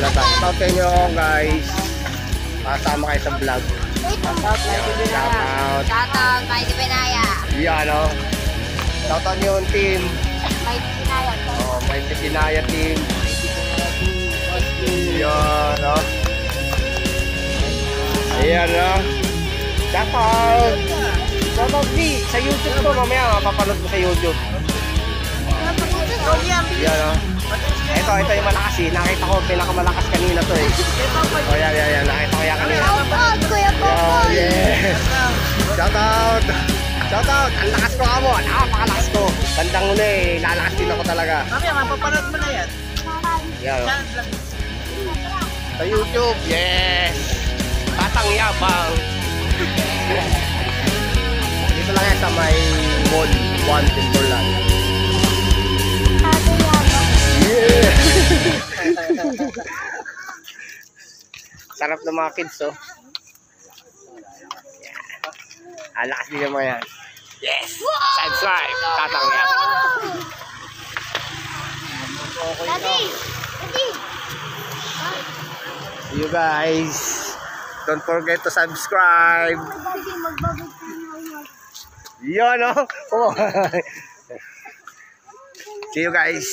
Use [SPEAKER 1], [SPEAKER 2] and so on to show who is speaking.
[SPEAKER 1] na tayo. Shout sa inyo guys. Kasama kayo sa vlog.
[SPEAKER 2] Shoutout, Mighty Binaya.
[SPEAKER 1] Yan o. Shout out yung team.
[SPEAKER 2] Mighty Binaya.
[SPEAKER 1] Oh, Mighty Binaya team. Yan o. Ayan o. Shout out. Shout out sa YouTube to. Mamaya mapapanood mo sa YouTube. Yan o. Ito yung malakas eh. Nakita ko pinakamalakas kanina to eh. O yan. Nakita ko yan kanina.
[SPEAKER 2] Shoutout, Kuya Popoy.
[SPEAKER 1] Yes. Shout out. Shout out. Ang lakas ko kamo. Napakalakas ko. Bandang uli eh. Lalakas din ako talaga.
[SPEAKER 3] Mamaya, mapapanood mo na yan.
[SPEAKER 1] Yan o. Sa YouTube. Yes. Tatang Yabang. Dito lang yan sa may mall 1 Timberland. Yeah. Sarap ng mga kids oh. Yeah. Alakas din naman yan. Yes. Subscribe. Tatang Yabang.
[SPEAKER 2] Daddy!
[SPEAKER 1] See you guys. Don't forget to subscribe. Yun oh. See you guys.